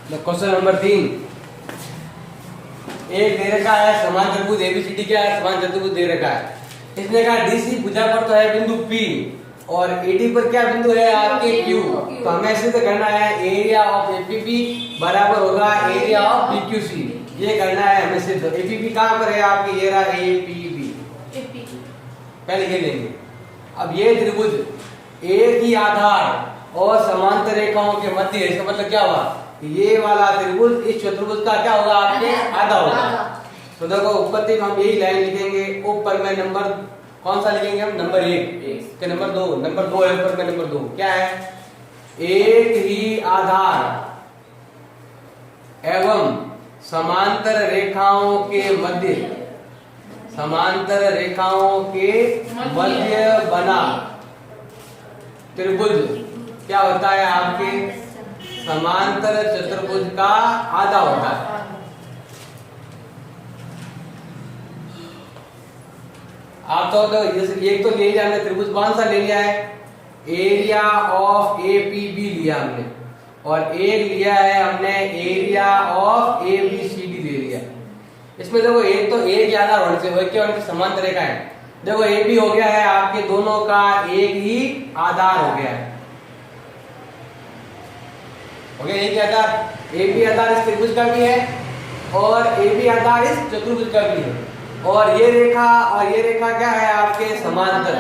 Question number 3, एक दे रखा है समान चतुर्भुज एबीसीडी, क्या है समान चतुर्भुज दे रखा है। इसने कहा डीसी भुजा पर तो है बिंदु P और एडी पर क्या बिंदु है आपके Q। तो हमें सिद्ध करना है एरिया ऑफ एपीबी बराबर होगा एरिया ऑफ बीक्यूसी। ये करना है हमें सिद्ध। एपीबी कहां पर है आपकी, ये रहा एपीबी, पहले ये लेंगे। अब ये त्रिभुज एक ही आधार और समांतर रेखाओं के मध्य है, इसका मतलब क्या हुआ, ये वाला त्रिभुज इस चतुर्भुज का क्या होगा आपके आधा होगा। तो देखो उत्पत्ति में हम यही लाइन लिखेंगे, ऊपर में नंबर कौन सा लिखेंगे हम, नंबर 1 के नंबर 2 है ऊपर में नंबर 2 क्या है, एक ही आधार एवं समांतर रेखाओं के मध्य, समांतर रेखाओं के मध्य बना त्रिभुज क्या होता है आपके समांतर चतुर्भुज का आधा होता है। आप तो जैसे एक तो ले लिया हमने त्रिभुज, कौन सा ले लिया है, एरिया ऑफ एपीबी लिया हमने, और एक लिया है हमने एरिया ऑफ एबीसीडी ले लिया। इसमें देखो एक तो एक ही आधार होने से क्या उनकी समांतर रेखा है। देखो ए भी हो गया है आपके दोनों का एक ही आधार हो गया है, हो गया एक ही आधार। ए भी आधार इस त्रिभुज का भी है और ए भी आधार इस चतुर्भुज का भी है, और ये रेखा क्या है आपके समांतर,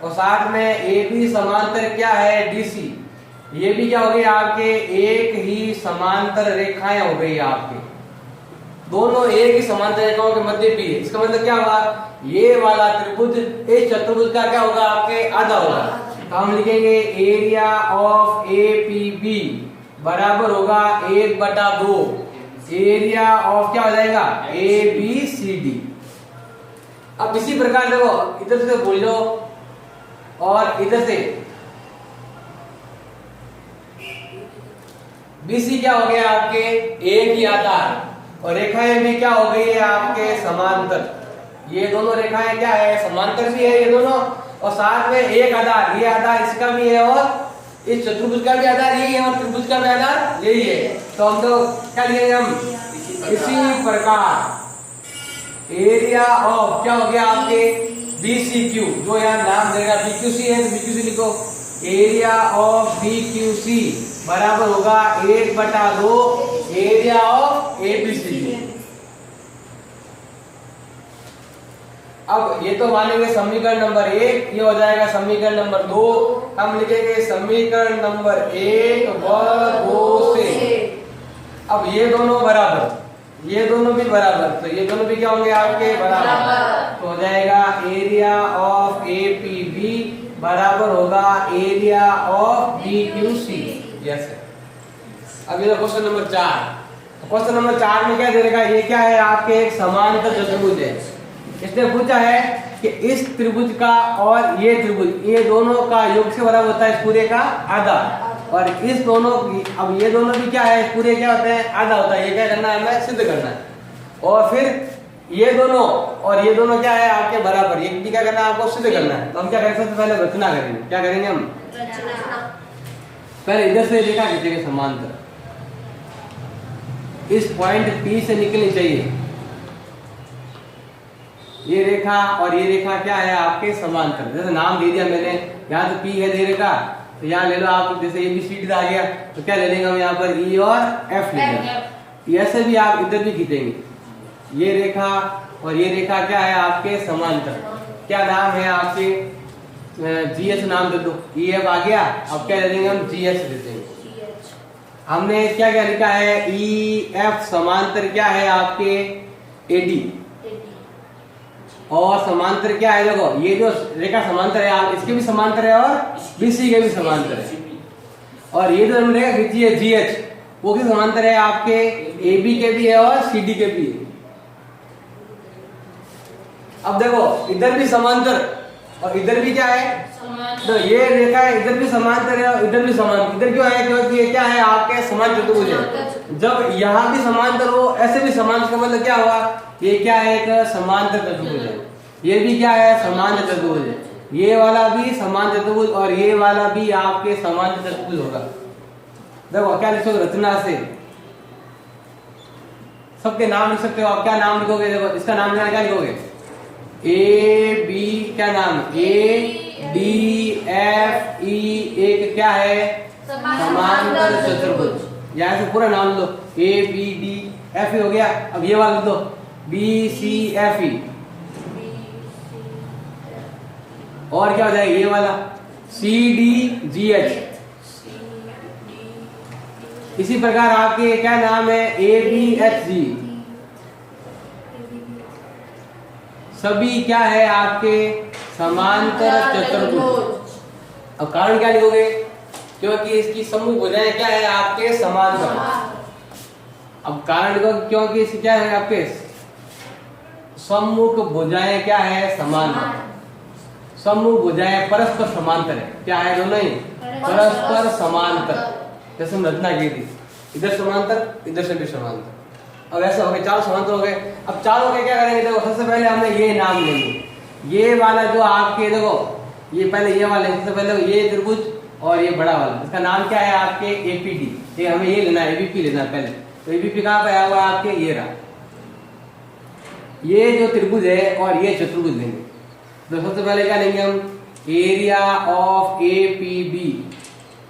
और साथ में ए भी समांतर क्या है डीसी। ये भी क्या हो गई आपके एक ही समांतर रेखाएं हो गई आपके, दोनों एक ही समांतर रेखाओं के मध्य भी है। इसका मतलब क्या हुआ, ये वाला त्रिभुज इस चतुर्भुज का क्या होगा आपके आधा होगा। तो हम लिखेंगे एरिया ऑफ एपीबी बराबर होगा 1/2 एरिया ऑफ क्या हो जाएगा एबीसीडी। अब इसी प्रकार देखो इधर से बोल लो और इधर से बीसी क्या हो गया आपके एक ही आधार, और रेखाएं भी क्या हो गई है आपके समांतर। ये दोनों रेखाएं क्या है समांतर भी है ये दोनों, और साथ में एक आधार, ये आधार इसका भी है और इस चतुर्भुज का भी आधार यही है और त्रिभुज का भी आधार यही है। तो हम तो क्या लिखेंगे हम, इसी प्रकार एरिया ऑफ क्या हो गया आपके बीसीक्यू, जो यहाँ नाम देगा बीक्यूसी है तो बीक्यूसी लिखो, एरिया ऑफ बीक्यूसी बराबर होगा 1/2 एरिया ऑफ एबीसीडी। अब ये तो मानेंगे समीकरण नंबर 1, ये हो जाएगा समीकरण नंबर 2। हम लिखेंगे समीकरण नंबर 1 व 2 से। अब ये दोनों बराबर, ये दोनों भी बराबर, तो ये दोनों भी क्या होंगे आपके बराबर, तो हो जाएगा एरिया ऑफ एपीबी बराबर होगा एरिया ऑफ बीक्यूसी। यस। अब ये क्वेश्चन नंबर 4, क्वेश्चन नंबर 4 में क्या दे रखा है, ये क्या है आपके एक समांतर चतुर्भुज है। इसने पूछा है कि इस त्रिभुज का और ये त्रिभुज, ये दोनों का योग से बराबर होता है इस पूरे का आधा, और इस दोनों की, अब ये दोनों भी क्या है इस पूरे क्या होते हैं आधा होता है। ये क्या करना है हमें सिद्ध करना है, और फिर ये दोनों और ये दोनों क्या है आपके बराबर, ये भी क्या करना है आपको सिद्ध करना है। तो हम क्या करेंगे, सबसे पहले रचना करेंगे। क्या करेंगे हम, पहले इधर से रेखा खींचेंगे समांतर, इस पॉइंट P से निकलनी चाहिए ये रेखा, और ये रेखा क्या है आपके समांतर। जैसे नाम दे दिया मैंने, यहाँ तो P है दे रेखा, तो यहाँ ले लो आप, जैसे ABCD आ गया तो क्या ले लेंगे हम यहाँ पर E और F ले लेंगे। ऐसे भी आप इधर भी खींचेंगे, ये रेखा और ये रेखा क्या है आपके समांतर। क्या नाम है आपके, GH नाम दे दो, EF आ गया। अब क्या ले लेंगे हम GH ले लेंगे। हमने क्या क्या लिखा है, EF समांतर क्या है आपके AD, और समांतर क्या है देखो, ये जो रेखा समांतर है आप इसके भी समांतर है और BC के भी समांतर है, और ये जो हमने रेखा खींची है GH वो भी समांतर है आपके AB के भी है और CD के भी है। अब देखो इधर भी समांतर और इधर भी क्या है, तो ये रेखा है इधर भी समांतर है और इधर भी समांतर। इधर क्यों है, क्योंकि ये क्या है आपके समान चतुर्भुज है। जब यहाँ भी समांतर हो ऐसे भी समांतर, का मतलब क्या हुआ, ये क्या है एक समांतर चतुर्भुज है, ये भी क्या है समांतर चतुर्भुज है, ये वाला भी समांतर चतुर्भुज और ये वाला भी आपके समांतर चतुर्भुज होगा। देखो क्या लिखोगे रचना से, सबके नाम लिख सकते हो आप। क्या नाम लिखोगे? देखो इसका नाम क्या लिखोगे? ए बी, क्या नाम? ए डी एफ ई, एक क्या है? समांतर चतुर्भुज। यहाँ से पूरा नाम लो, A B D F E हो गया। अब ये वाला लिख दो, बी सी एफ ई, और क्या हो जाएगा ये वाला? C D G H. इसी प्रकार आपके क्या नाम है? ए बी एच जी, सभी क्या है आपके? समांतर चतुर्भुज। अब कारण क्या लिखोगे? क्योंकि इसकी सम्मुख भुजाएं क्या है आपके? समांतर। अब कारण लिखोगे क्योंकि इसकी क्या है आपके? सम्मुख भुजाएं क्या है? समांतर। सम्मुख भुजाएं परस्पर समांतर है। क्या है दोनों ही? परस्पर समांतर। जैसे हम रचना की थी, इधर समांतर, इधर से भी समांतर। अब ऐसा हो गया, चारों समांतर हो गए। अब चारों के क्या करेंगे? देखो सबसे पहले हमने ये नाम लेंगे। ये वाला जो आपके, देखो ये पहले ये वाले, सबसे पहले ये त्रिभुज और ये बड़ा वाला, इसका नाम क्या है आपके? एपीडी। ये हमें ये लेना है, एबीपी लेना है पहले। तो एबीपी कहाँ पे आया हुआ आपके? ये रहा। ये जो त्रिभुज है और ये चतुर्भुज लेंगे। तो सबसे पहले क्या लेंगे हम? एरिया ऑफ एपीबी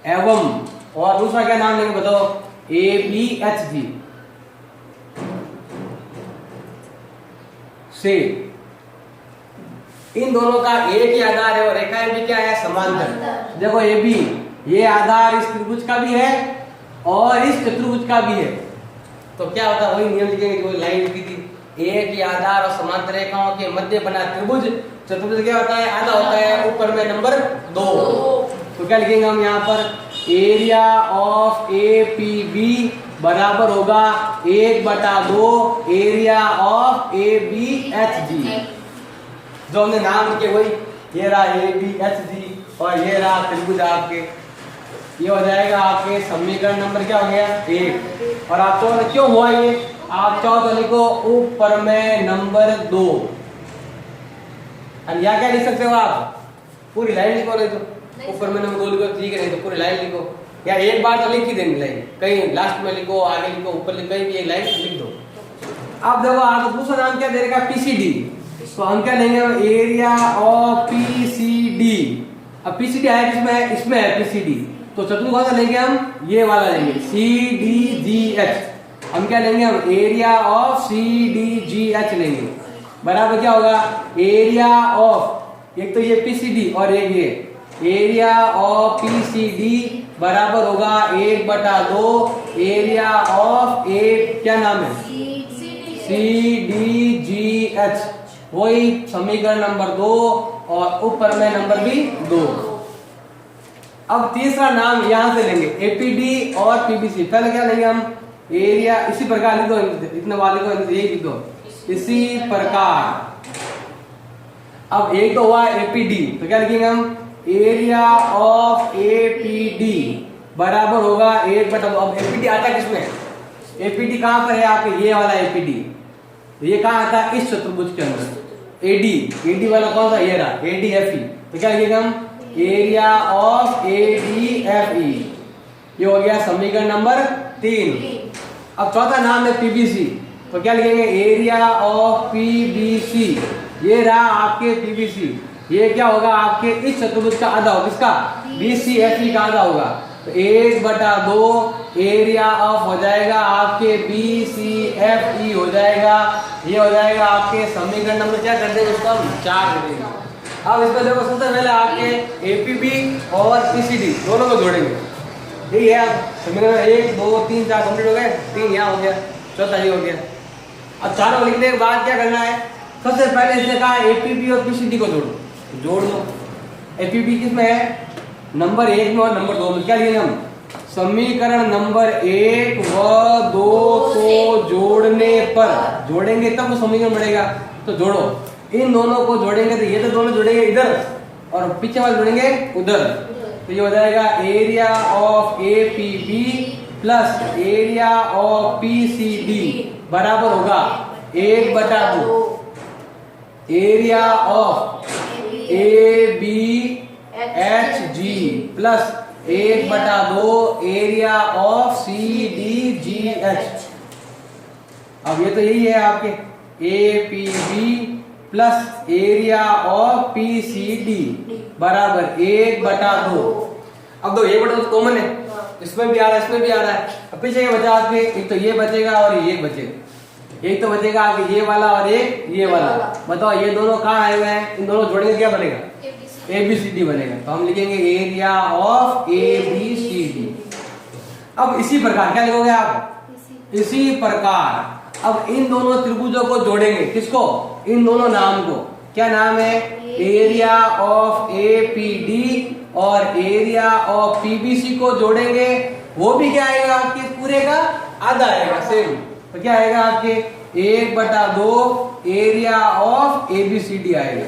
एवं, और दूसरा क्या नाम लेंगे बताओ? एबीएचजी से। इन दोनों का एक ही आधार है और रेखाएं भी क्या है? समांतर। देखो ये भी, ये आधार इस त्रिभुज का भी है और इस चतुर्भुज का भी है। तो क्या होता है? वही नियम लिखेंगे, वही लाइन लिखी थी। एक ही आधार और समांतर रेखाओं के मध्य बना त्रिभुज। चतुर्भुज क्या होता है? आधा होता है, ऊपर में नंबर 2। तो क्या लिखेंगे हम यहाँ पर? एरिया ऑफ एपीबी बराबर होगा 1/2 एरिया ऑफ एबीएचजी। जो हमने नाम लिखे वही, ये रहा एबीएचजी और ये रहा त्रिभुज आपके। ये हो जाएगा आपके समीकरण नंबर क्या हो गया? 1। और आप चाहो क्यों हुआ ये? आप चाहो तो लिखो ऊपर में नंबर 2। और या क्या लिख सकते हो आप? पूरी लाइन लिखो, नहीं तो ऊपर में नंबर 2 लिखो, ठीक है, नहीं तो पूरी लाइन लिखो। या एक बार तो लिख ही देंगे लाइन, कहीं लास्ट में लिखो, आगे लिखो, ऊपर लिखो, कहीं भी एक लाइन लिख दो। अब देखो आप दूसरा नाम क्या दे रखा? पीसीडी। तो हम क्या लेंगे? Area of PCD. अब पीसीडी है किसमें? इसमें है पीसीडी। तो चतुर्भुज कौन सा लेंगे हम? ये वाला लेंगे, CDGH। हम क्या लेंगे? हम एरिया ऑफ CDGH लेंगे। बराबर क्या होगा? एरिया ऑफ, एक तो ये पीसीडी और एक ये एरिया ऑफ पीसीडी बराबर होगा 1/2 एरिया ऑफ क्या नाम है? CDGH। वही समीकरण नंबर 2 और ऊपर में नंबर भी 2। अब तीसरा नाम यहां से लेंगे, एपीडी और पीबीसी। पहले क्या लेंगे हम? एरिया। इसी प्रकार लिख दो, इतने वाले को यही लिख दो, इसी प्रकार। अब एक तो हुआ एपीडी, तो क्या लिखेंगे हम? एरिया ऑफ एपीडी बराबर होगा 1/2। अब एपीडी आता है किसमें? एपीडी कहां पर है आपके? ये वाला एपीडी। ये कहां आता है? इस चतुर्भुज के अंदर। एडी वाला कौन सा? ये रहा, एडीएफई। तो क्या लिखेंगे हम? Area of ADFE. ये हो गया समीकरण नंबर 3। अब चौथा नाम है पीबीसी। तो क्या लिखेंगे? Area of PBC. ये रहा आपके पीबीसी। ये क्या होगा? आपके इस चतुर्भुज का आधा होगा। किसका? बीसीएफई का आधा होगा। तो 1/2 एरिया ऑफ हो जाएगा आपके बीसीएफई हो जाएगा। ये हो जाएगा आपके समीकरण नंबर, क्या कर देंगे उसका? 4 कर देंगे। अब इसको देखो, सबसे पहले आपके एपीबी और पीसीडी दोनों को जोड़ेंगे। ठीक है, समीकरण 1 2 3 4 कंप्लीट हो गए। 3 यहाँ हो गया, चौथा ये हो गया। अब चारों लिखने के बाद क्या करना है? सबसे पहले इसने कहा एपीबी और पीसीडी को जोड़ो, जोड़ दो। एपीबी किसमें है? नंबर 1 में और नंबर 2 में। क्या लिए हम? समीकरण नंबर 1 व 2 को जोड़ने पर, जोड़ेंगे तब वो समीकरण बढ़ेगा। तो जोड़ो, इन दोनों को जोड़ेंगे तो ये तो दोनों जुड़ेंगे इधर और पीछे वाले जुड़ेंगे उधर। तो ये हो जाएगा area of APB plus area of PCD बराबर होगा 1/2 area of ABHG plus 1/2 area of CDGH. अब ये तो यही है आपके A P B plus area of P C D बराबर 1/2। अब दो 1/2 कॉमन है, इसमें भी आ रहा है इसमें भी आ रहा है। अब पीछे क्या बचा आपके, एक तो ये बचेगा और ये एक बचेगा। एक तो बचेगा आपके ये वाला और एक ये वाला। बताओ ये दोनों कहाँ आए हुए हैं, इन दोनों जोड़ेंगे क्या बनेगा, ए बी सी डी बनेगा। तो हम लिखेंगे area of A B C D. अब इसी प्रकार क्या लिखोगे आप, इसी प्रकार अब इन दोनों त्रिभुजों को जोड़ेंगे, किसको, इन दोनों नाम को, क्या नाम है, area of A P D और एरिया ऑफ पीबीसी को जोड़ेंगे। वो भी क्या आएगा आपके पूरे का आधा आएगा सेम। तो क्या आएगा आपके 1/2 एरिया ऑफ एबीसीडी आएगा।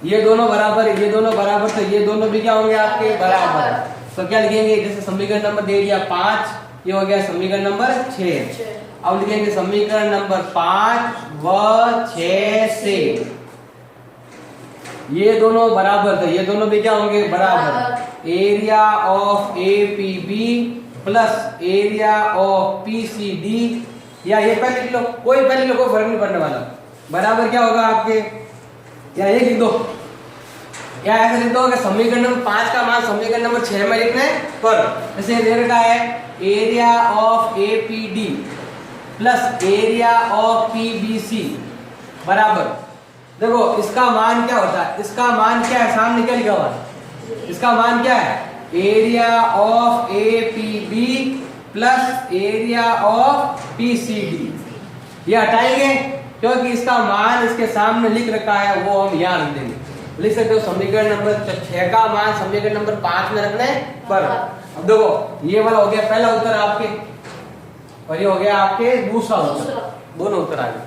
ये दोनों बराबर, ये दोनों बराबर, तो ये दोनों भी क्या होंगे आपके बराबर। तो क्या लिखेंगे, जैसे समीकरण नंबर दे दिया 5, ये हो गया समीकरण नंबर 6। अब लिखेंगे समीकरण नंबर 5 व 6 से ये दोनों बराबर, तो ये दोनों भी क्या होंगे बराबर। Area of A P B plus area of P C D, या ये पहले लिख लो, कोई पहले लिखो, फर्क नहीं पड़ने वाला। बराबर क्या होगा आपके, या ये लिख दो, या ऐसे लिख दो कि समीकरण नंबर 5 का मान समीकरण नंबर 6 में लिखना है। पर जैसे दे रखा है area of A P D plus area of P B C बराबर, देखो इसका मान क्या होता है, इसका मान क्या है, सामने क्या लिखा हुआ है, इसका मान क्या है, area of A P B plus area of P C D. ये हटाएंगे क्योंकि इसका मान इसके सामने लिख रखा है, वो हम यहाँ लिख देंगे। लिख सकते हो समीकरण नंबर 6 का मान समीकरण नंबर 5 में रखना है। पर अब देखो ये वाला हो गया पहला उत्तर आपके, और ये हो गया आपके दूसरा उत्तर, दोनों उत्तर आ गए।